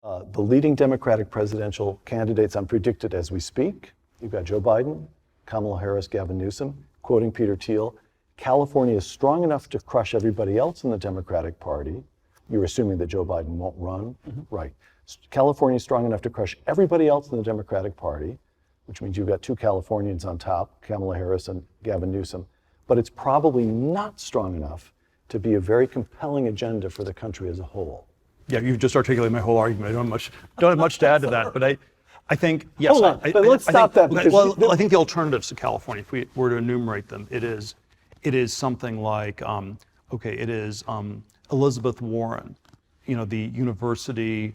The leading Democratic presidential candidates unpredicted as we speak. You've got Joe Biden, Kamala Harris, Gavin Newsom. Quoting Peter Thiel, California is strong enough to crush everybody else in the Democratic Party. You're assuming that Joe Biden won't run, right? California is strong enough to crush everybody else in the Democratic Party, which means you've got two Californians on top, Kamala Harris and Gavin Newsom. But it's probably not strong enough to be a very compelling agenda for the country as a whole. Yeah, you've just articulated my whole argument. I don't have much to add to that, but I think, yes. Hold on, but let's stop that. Well, I think the alternatives to California, if we were to enumerate them, it is something like, it is Elizabeth Warren, the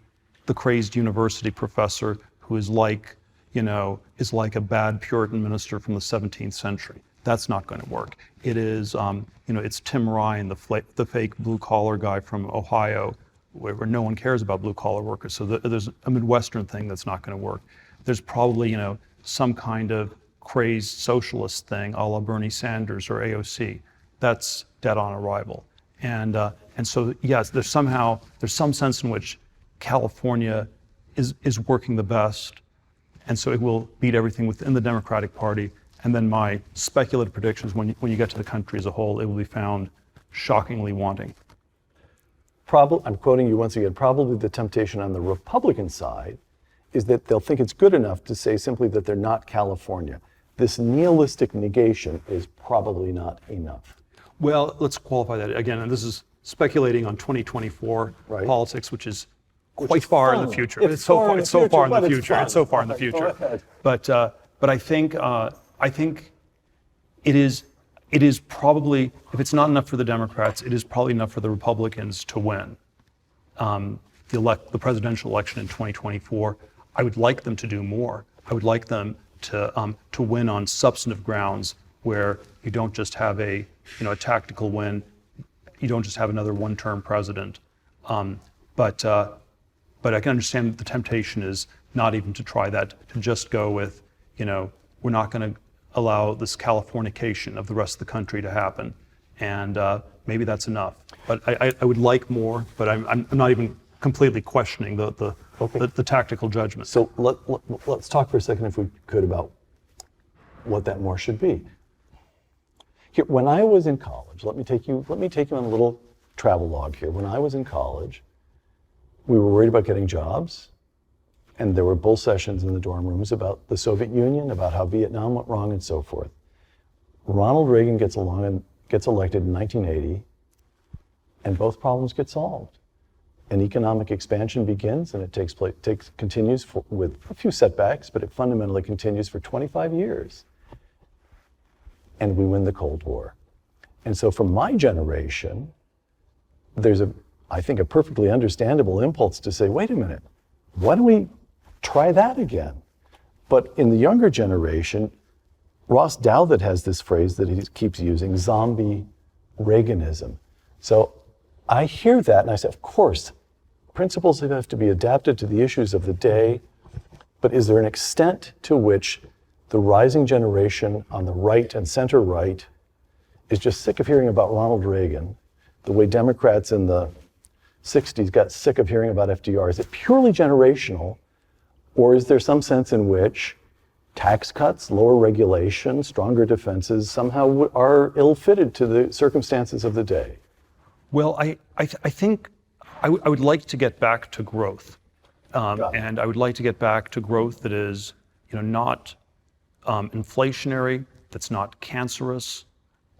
crazed university professor who is like a bad Puritan minister from the 17th century. That's not going to work. It is, it's Tim Ryan, the fake blue collar guy from Ohio, where no one cares about blue collar workers. So there's a Midwestern thing that's not going to work. There's probably, some kind of crazed socialist thing, a la Bernie Sanders or AOC. That's dead on arrival. And so, yes, there's some sense in which California is working the best. And so it will beat everything within the Democratic Party. And then my speculative predictions, when you get to the country as a whole, it will be found shockingly wanting. I'm quoting you once again, probably the temptation on the Republican side is that they'll think it's good enough to say simply that they're not California. This nihilistic negation is probably not enough. Well, let's qualify that again, and this is speculating on 2024 politics, which is quite far in the future. It's so far in the future. It's so far in the future. But I think it is probably, if it's not enough for the Democrats, it is probably enough for the Republicans to win the presidential election in 2024. I would like them to do more. I would like them to win on substantive grounds where you don't just have a tactical win. You don't just have another one-term president. But I can understand that the temptation is not even to try that, to just go with, we're not going to allow this Californication of the rest of the country to happen. And maybe that's enough. But I would like more, but I'm not even completely questioning the tactical judgment. So let's talk for a second, if we could, about what that more should be. Here, when I was in college, let me take you on a little travel log here. When I was in college, we were worried about getting jobs, and there were bull sessions in the dorm rooms about the Soviet Union, about how Vietnam went wrong, and so forth. Ronald Reagan gets elected in 1980, and both problems get solved. An economic expansion begins, and it continues with a few setbacks, but it fundamentally continues for 25 years. And we win the Cold War. And so for my generation, there's I think a perfectly understandable impulse to say, wait a minute, why don't we try that again? But in the younger generation, Ross Douthat has this phrase that he keeps using, zombie Reaganism. So I hear that and I say, of course, principles have to be adapted to the issues of the day, but is there an extent to which the rising generation on the right and center right is just sick of hearing about Ronald Reagan, the way Democrats in the 60s got sick of hearing about FDR? Is it purely generational, or is there some sense in which tax cuts, lower regulation, stronger defenses somehow are ill-fitted to the circumstances of the day? Well, I think I would like to get back to growth. And I would like to get back to growth that is, not inflationary, that's not cancerous,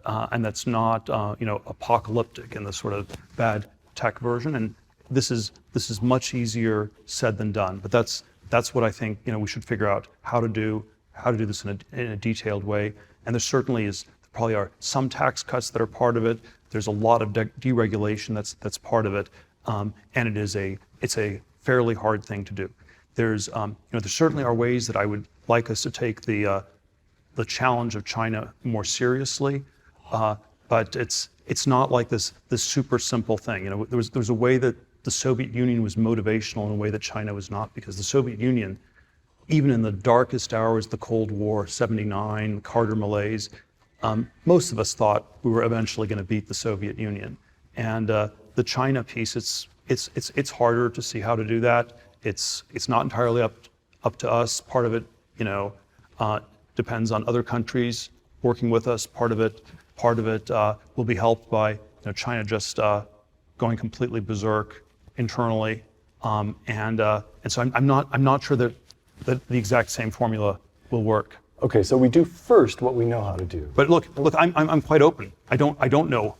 and that's not, apocalyptic in the sort of bad tech version. And this is much easier said than done. But that's what I think we should figure out how to do this in a detailed way. And there probably are some tax cuts that are part of it. There's a lot of deregulation that's part of it, and it's a fairly hard thing to do. There certainly are ways that I would like us to take the challenge of China more seriously, but it's not like this super simple thing. There was a way that the Soviet Union was motivational in a way that China was not, because the Soviet Union, even in the darkest hours, the Cold War, '79, Carter malaise, most of us thought we were eventually going to beat the Soviet Union. And the China piece, it's harder to see how to do that. It's not entirely up to us. Part of it, depends on other countries working with us. Part of it will be helped by China just going completely berserk internally, and so I'm not sure that the exact same formula will work. Okay, so we do first what we know how to do. But look, I'm quite open. I don't know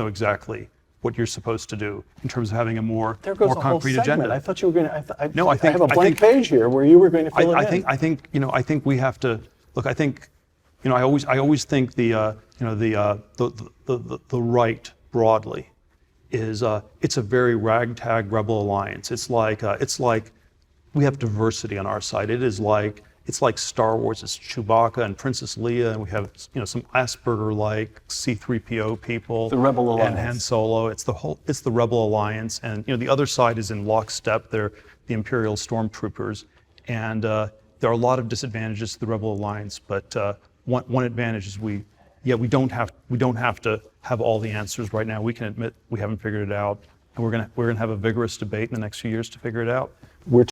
exactly what you're supposed to do in terms of having a more There goes a whole concrete segment. agenda. I thought you were going to. No, I think- I have a I blank think- page here where you were going to fill it in. I think we have to look. I think, I always think the right broadly is it's a very ragtag rebel alliance. It's like we have diversity on our side. It's like Star Wars. It's Chewbacca and Princess Leia, and we have some Asperger-like C-3PO people. The Rebel Alliance. And Han Solo. It's the Rebel Alliance, and the other side is in lockstep. They're the Imperial Stormtroopers, and there are a lot of disadvantages to the Rebel Alliance. But one advantage is we don't have to have all the answers right now. We can admit we haven't figured it out, and we're gonna have a vigorous debate in the next few years to figure it out. We're